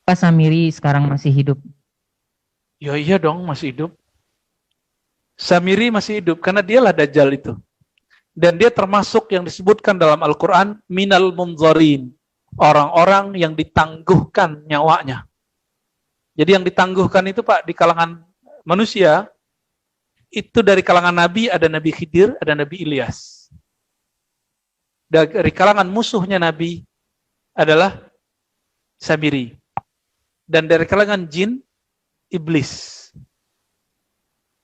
Apa Samiri sekarang masih hidup? Ya iya dong, masih hidup. Samiri masih hidup karena dialah Dajjal itu. Dan dia termasuk yang disebutkan dalam Al-Quran minal munzarin, orang-orang yang ditangguhkan nyawanya. Jadi yang ditangguhkan itu Pak di kalangan manusia itu dari kalangan Nabi ada Nabi Khidir, ada Nabi Ilyas. Dari kalangan musuhnya Nabi adalah Samiri. Dan dari kalangan jin, iblis.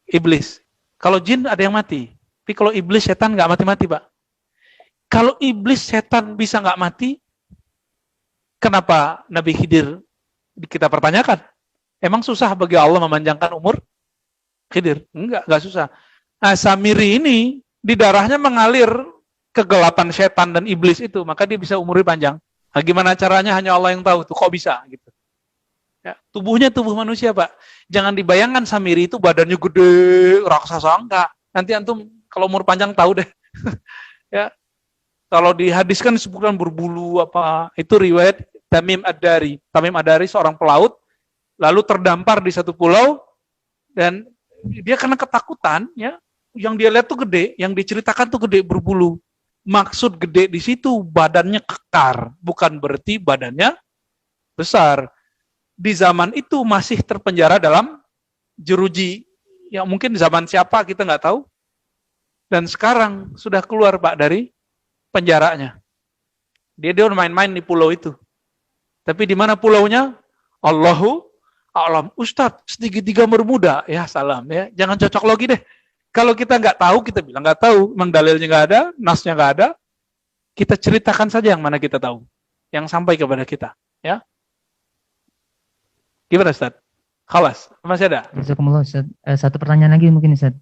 Iblis. Kalau jin ada yang mati. Tapi kalau iblis, setan nggak mati-mati, Pak. Kalau iblis, setan bisa nggak mati, kenapa Nabi Khidir kita pertanyakan? Emang susah bagi Allah memanjangkan umur Khidir? Enggak susah. Nah, Samiri ini, di darahnya mengalir kegelapan setan dan iblis itu, maka dia bisa umurnya panjang. Nah, gimana caranya hanya Allah yang tahu tuh, kok bisa gitu. Ya, tubuhnya tubuh manusia, Pak. Jangan dibayangkan Samiri itu badannya gede, raksasa, enggak. Nanti antum kalau umur panjang tahu deh. Ya. Kalau di hadis kan disebutkan berbulu apa. Itu riwayat Tamim Ad-Dari. Tamim Ad-Dari seorang pelaut lalu terdampar di satu pulau dan dia karena ketakutan ya, yang dia lihat tuh gede, yang diceritakan tuh gede berbulu. Maksud gede di situ badannya kekar, bukan berarti badannya besar. Di zaman itu masih terpenjara dalam jeruji. Ya mungkin zaman siapa kita nggak tahu. Dan sekarang sudah keluar Pak dari penjaranya. Dia main-main di pulau itu. Tapi di mana pulaunya? Allahu a'lam. Ustadz, segitiga bermuda. Ya salam ya. Jangan cocok logi deh. Kalau kita nggak tahu, kita bilang nggak tahu. Memang dalilnya nggak ada, nasnya nggak ada. Kita ceritakan saja yang mana kita tahu. Yang sampai kepada kita. Ya. Gimana Ustaz? Khalas, masih ada? Ustaz. Satu pertanyaan lagi mungkin Ustaz.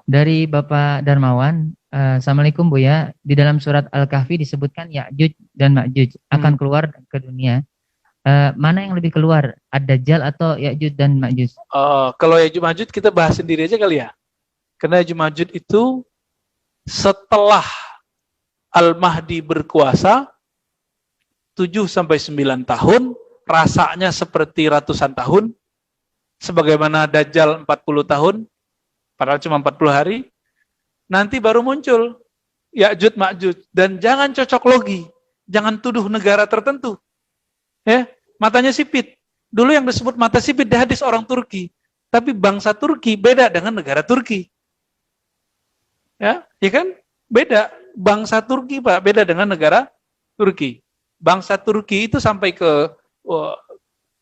Dari Bapak Darmawan, Assalamualaikum Buya. Di dalam surat Al-Kahfi disebutkan Ya'juj dan Ma'juj akan keluar ke dunia. Mana yang lebih keluar? Ad-Dajjal atau Ya'juj dan Ma'juj? Kalau Ya'juj Ma'juj kita bahas sendiri aja kali ya. Karena Ya'juj Ma'juj itu setelah Al-Mahdi berkuasa 7-9 tahun, rasanya seperti ratusan tahun, sebagaimana Dajjal 40 tahun, padahal cuma 40 hari, nanti baru muncul Ya'juj Ma'juj. Dan jangan cocok logi, jangan tuduh negara tertentu. Ya, matanya sipit. Dulu yang disebut mata sipit di hadis orang Turki, tapi bangsa Turki beda dengan negara Turki. Ya kan? Beda. Bangsa Turki Pak, beda dengan negara Turki. Bangsa Turki itu sampai ke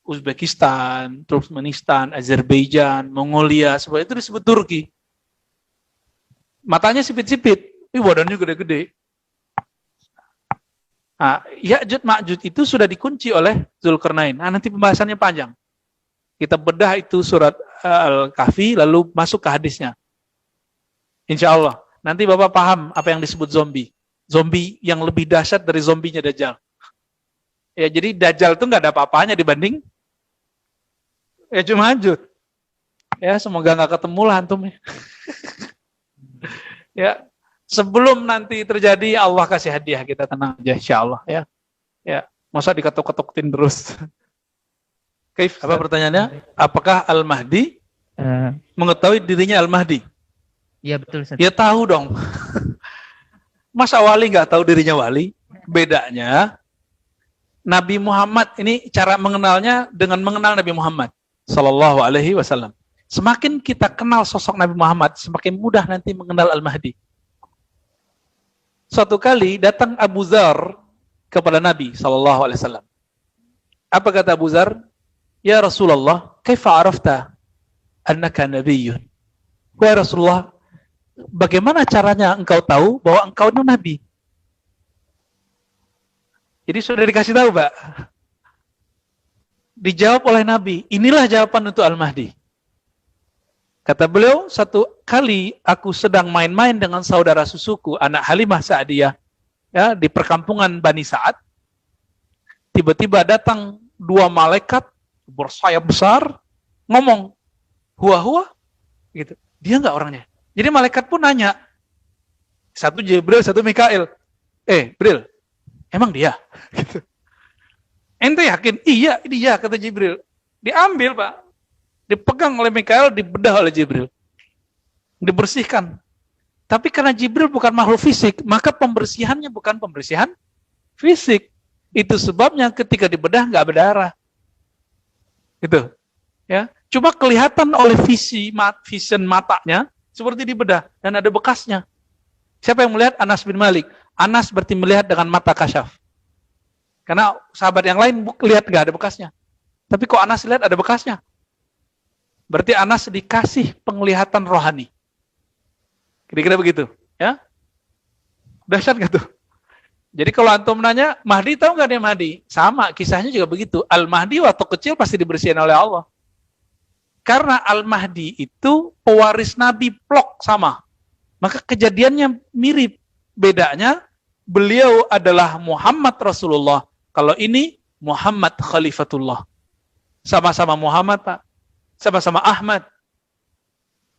Uzbekistan, Turkmenistan, Azerbaijan, Mongolia, semua itu disebut Turki. Matanya sipit-sipit, tapi badannya gede-gede. Nah, Ya'juj Ma'juj itu sudah dikunci oleh Zulkarnain. Nah, nanti pembahasannya panjang. Kita bedah itu surat Al-Kahfi, lalu masuk ke hadisnya. Insya Allah. Nanti Bapak paham apa yang disebut zombie. Zombie yang lebih dahsyat dari zombinya Dajjal. Ya, jadi Dajjal itu nggak ada apa-apanya dibanding Ya'juj Ma'juj. Ya, semoga nggak ketemu lah antum. Ya, sebelum nanti terjadi Allah kasih hadiah, kita tenang aja insya Allah ya. Ya, masa diketuk-ketukin terus. Kaif, apa pertanyaannya? Apakah Al-Mahdi mengetahui dirinya Al-Mahdi? Iya betul Ustaz. Ya tahu dong. Masa wali nggak tahu dirinya wali? Bedanya Nabi Muhammad ini cara mengenalnya dengan mengenal Nabi Muhammad Sallallahu Alaihi Wasallam. Semakin kita kenal sosok Nabi Muhammad, semakin mudah nanti mengenal Al-Mahdi. Suatu kali datang Abu Dzar kepada Nabi Sallallahu Alaihi Wasallam. Apa kata Abu Dzar? Ya Rasulullah, kaifa arafta annaka nabiyyun? Wahai Rasulullah, bagaimana caranya engkau tahu bahwa engkau itu Nabi? Jadi sudah dikasih tahu, Pak. Dijawab oleh Nabi, inilah jawaban untuk Al-Mahdi. Kata beliau, satu kali aku sedang main-main dengan saudara susuku, anak Halimah Sa'diyah, ya, di perkampungan Bani Sa'ad. Tiba-tiba datang dua malaikat bersayap besar, ngomong, huwa-huwa, gitu. Dia enggak orangnya. Jadi malaikat pun nanya, satu Jibril, satu Mikail, Jibril, emang dia? Gitu. Ente yakin? Iya, iya kata Jibril. Diambil Pak. Dipegang oleh Mikael, dibedah oleh Jibril. Dibersihkan. Tapi karena Jibril bukan makhluk fisik, maka pembersihannya bukan pembersihan fisik. Itu sebabnya ketika dibedah nggak berdarah. Gitu. Ya. Cuma kelihatan oleh vision matanya seperti dibedah dan ada bekasnya. Siapa yang melihat? Anas bin Malik. Anas berarti melihat dengan mata kasyaf. Karena sahabat yang lain lihat nggak ada bekasnya. Tapi kok Anas lihat ada bekasnya? Berarti Anas dikasih penglihatan rohani. Kira-kira begitu, ya? Dahsyat nggak tuh? Jadi kalau antum nanya, Mahdi tahu nggak dia Mahdi? Sama, kisahnya juga begitu. Al-Mahdi waktu kecil pasti dibersihin oleh Allah. Karena Al-Mahdi itu pewaris Nabi plok sama. Maka kejadiannya mirip. Bedanya, beliau adalah Muhammad Rasulullah. Kalau ini, Muhammad Khalifatullah. Sama-sama Muhammad, Pak. Sama-sama Ahmad.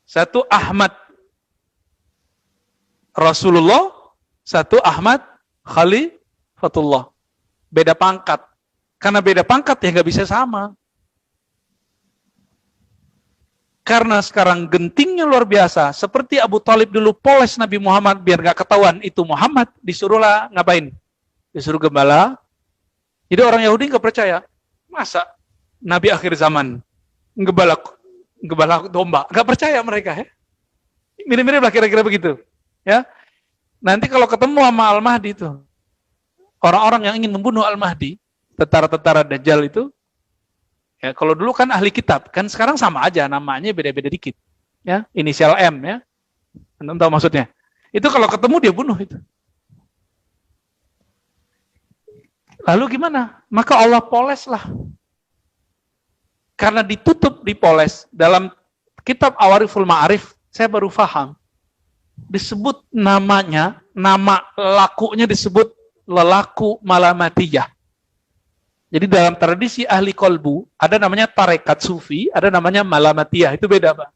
Satu Ahmad Rasulullah, satu Ahmad Khalifatullah. Beda pangkat. Karena beda pangkat ya nggak bisa sama. Karena sekarang gentingnya luar biasa. Seperti Abu Thalib dulu poles Nabi Muhammad biar nggak ketahuan itu Muhammad. Disuruhlah ngapain? Disuruh gembala. Jadi orang Yahudi nggak percaya. Masa Nabi akhir zaman gembala domba? Nggak percaya mereka ya. Mirip-mirip lah kira-kira begitu. Ya, nanti kalau ketemu sama Al-Mahdi itu, orang-orang yang ingin membunuh Al-Mahdi, tentara-tentara Dajjal itu, ya kalau dulu kan ahli kitab, kan sekarang sama aja, namanya beda-beda dikit, ya, inisial M, ya, anda tahu maksudnya. Itu kalau ketemu dia bunuh itu. Lalu gimana? Maka Allah poles lah. Karena ditutup, dipoles dalam kitab Awariful Ma'arif, saya baru paham. Disebut namanya, nama lakunya disebut lelaku malamatiyah. Jadi dalam tradisi ahli kolbu, ada namanya tarekat sufi, ada namanya malamatiyah. Itu beda, Pak.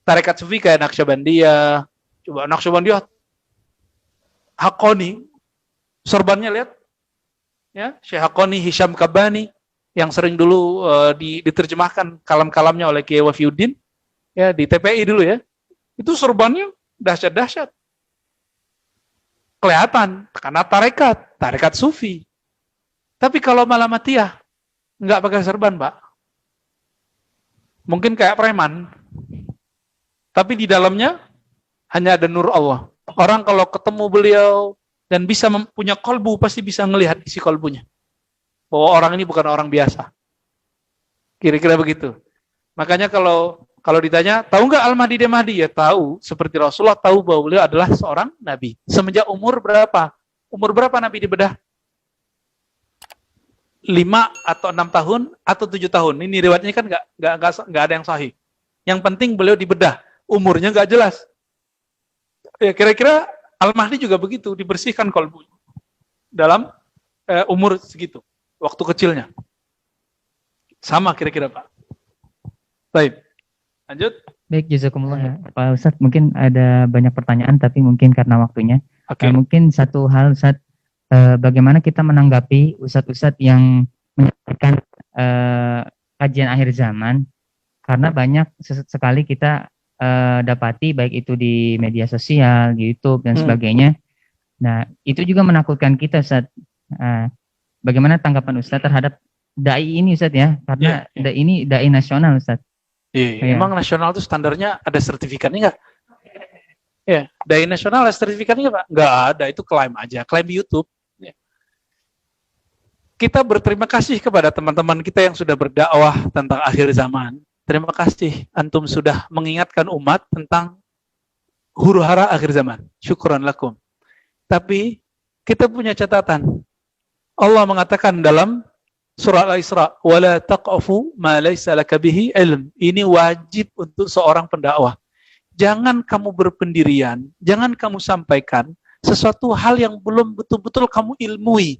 Tarekat sufi kayak Naqsyabandiyah. Coba Naqsyabandiyah, Haqqani, sorbannya lihat. Ya, Syekh Haqqani, Hisham Kabani, yang sering dulu diterjemahkan kalam-kalamnya oleh Kiai Wafiuddin, ya, di TPI dulu ya. Itu sorbannya dahsyat-dahsyat. Kelihatan, karena tarekat sufi. Tapi kalau malamatiyah, nggak pakai serban, Pak. Mungkin kayak preman. Tapi di dalamnya, hanya ada nur Allah. Orang kalau ketemu beliau, dan bisa punya kolbu, pasti bisa ngelihat isi kolbunya. Bahwa orang ini bukan orang biasa. Kira-kira begitu. Makanya kalau ditanya, tahu nggak Al-Mahdi dia Mahdi? Ya tahu, seperti Rasulullah tahu bahwa beliau adalah seorang Nabi. Semenjak umur berapa? Umur berapa Nabi dibedah? 5 atau 6 tahun atau 7 tahun. Ini riwayatnya kan nggak ada yang sahih. Yang penting beliau dibedah. Umurnya nggak jelas. Ya kira-kira Al-Mahdi juga begitu, dibersihkan kolbu dalam umur segitu, waktu kecilnya. Sama kira-kira Pak. Baik. Lanjut. Baik, jazakumullah ya. Pak Ustadz, mungkin ada banyak pertanyaan, tapi mungkin karena waktunya. Okay. Mungkin satu hal, Ustadz, bagaimana kita menanggapi ustadz-ustadz yang menyampaikan kajian akhir zaman, karena banyak sekali kita dapati, baik itu di media sosial, di YouTube, dan sebagainya. Nah, itu juga menakutkan kita, Ustadz. Bagaimana tanggapan Ustadz terhadap dai ini, Ustadz ya? Karena dai ini dai nasional, Ustadz. Iya. Emang nasional itu standarnya ada sertifikatnya nggak? Ya, dai nasional ada sertifikatnya Pak? Nggak ada, itu klaim aja, klaim YouTube. Ya. Kita berterima kasih kepada teman-teman kita yang sudah berdakwah tentang akhir zaman. Terima kasih, antum sudah mengingatkan umat tentang huru-hara akhir zaman. Syukran lakum. Tapi kita punya catatan. Allah mengatakan dalam surah Al-Isra, "Wala taqfu ma laysa laka bihi ilm." Ini wajib untuk seorang pendakwah. Jangan kamu berpendirian, jangan kamu sampaikan sesuatu hal yang belum betul-betul kamu ilmui.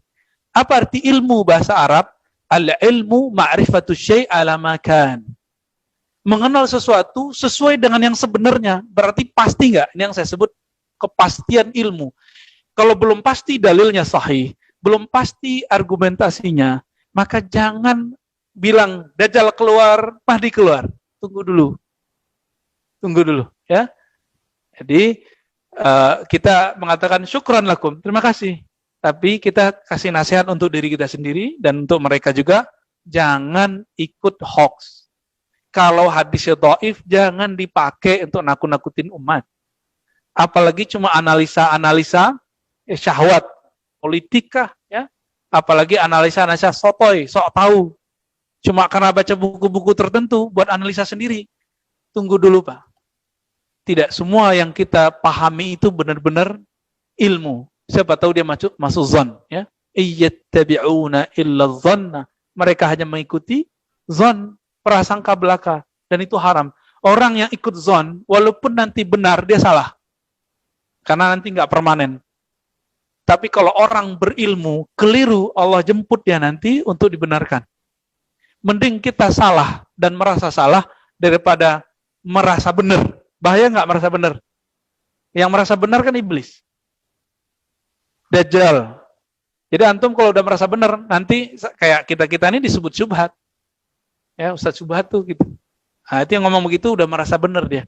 Apa arti ilmu bahasa Arab? Al-ilmu ma'rifatu syai' ala ma kan. Mengenal sesuatu sesuai dengan yang sebenarnya. Berarti pasti nggak? Ini yang saya sebut kepastian ilmu. Kalau belum pasti dalilnya sahih, belum pasti argumentasinya, maka jangan bilang Dajjal keluar, Mahdi keluar. Tunggu dulu, ya. Jadi kita mengatakan syukran lakum, terima kasih. Tapi kita kasih nasihat untuk diri kita sendiri dan untuk mereka juga, jangan ikut hoax. Kalau hadisnya dhaif, jangan dipakai untuk nakut-nakutin umat. Apalagi cuma analisa-analisa syahwat politik kah, ya? Apalagi analisa-analisa sotoy, sok tahu. Cuma karena baca buku-buku tertentu buat analisa sendiri. Tunggu dulu, Pak. Tidak semua yang kita pahami itu benar-benar ilmu. Siapa tahu dia masuk zon, ya. Iyattabi'una illa dhanna. Mereka hanya mengikuti zon, prasangka belaka, dan itu haram. Orang yang ikut zon, walaupun nanti benar, dia salah. Karena nanti nggak permanen. Tapi kalau orang berilmu, keliru, Allah jemput dia nanti untuk dibenarkan. Mending kita salah dan merasa salah daripada merasa benar. Bahaya nggak merasa benar? Yang merasa benar kan iblis. Dajjal. Jadi antum kalau udah merasa benar, nanti kayak kita ini disebut syubhat. Ya, Ustaz syubhat tuh gitu. Nah, itu yang ngomong begitu udah merasa benar dia.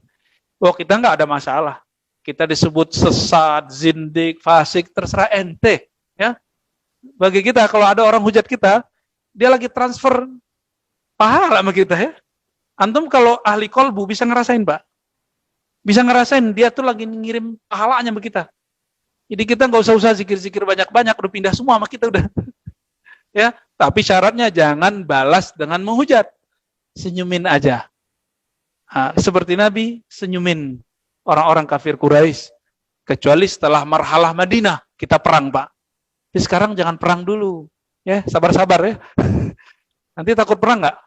Wah, kita nggak ada masalah. Kita disebut sesat, zindik, fasik, terserah ente. Ya. Bagi kita, kalau ada orang hujat kita, dia lagi transfer pahala sama kita, ya. Antum kalau ahli kolbu bisa ngerasain, Pak. Bisa ngerasain dia tuh lagi ngirim pahalanya sama kita. Jadi kita nggak usah zikir-zikir banyak-banyak, udah pindah semua sama kita udah. Ya, tapi syaratnya jangan balas dengan menghujat. Senyumin aja. Nah, seperti Nabi senyumin orang-orang kafir Quraisy. Kecuali setelah marhalah Madinah kita perang, Pak. Tapi sekarang jangan perang dulu. Ya, sabar-sabar ya. Nanti takut perang nggak?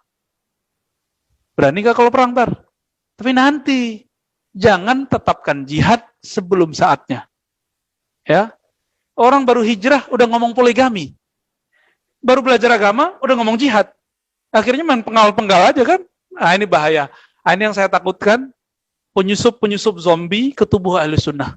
Berani nggak kalau perang ntar? Tapi nanti jangan tetapkan jihad sebelum saatnya. Ya, orang baru hijrah udah ngomong poligami, baru belajar agama udah ngomong jihad. Akhirnya main penggal-penggal aja kan? Nah ini bahaya. Nah, ini yang saya takutkan, penyusup zombie ke tubuh ahli sunnah.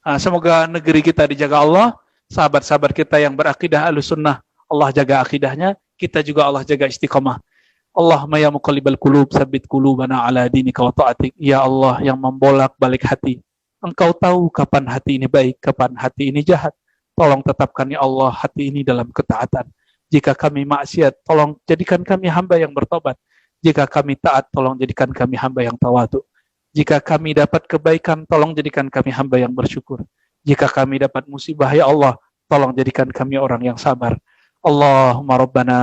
Nah, semoga negeri kita dijaga Allah, sahabat-sahabat kita yang berakidah ahli sunnah, Allah jaga akidahnya, kita juga Allah jaga istiqamah. Allahumma ya muqallibal qulub, tsabbit qulubana ala dinika wa ta'atik. Ya Allah yang membolak-balik hati. Engkau tahu kapan hati ini baik, kapan hati ini jahat. Tolong tetapkan ya Allah hati ini dalam ketaatan. Jika kami maksiat, tolong jadikan kami hamba yang bertobat. Jika kami taat, tolong jadikan kami hamba yang tawadu. Jika kami dapat kebaikan, tolong jadikan kami hamba yang bersyukur. Jika kami dapat musibah, ya Allah, tolong jadikan kami orang yang sabar. Allahumma rabbana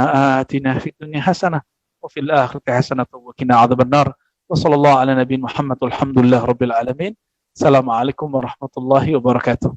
atina fid dunya hasanah wa fil akhirati hasanah wa qina adzabannar. Wa sallallahu ala nabiyina Muhammad walhamdulillah rabbil alamin. Assalamualaikum warahmatullahi wabarakatuh.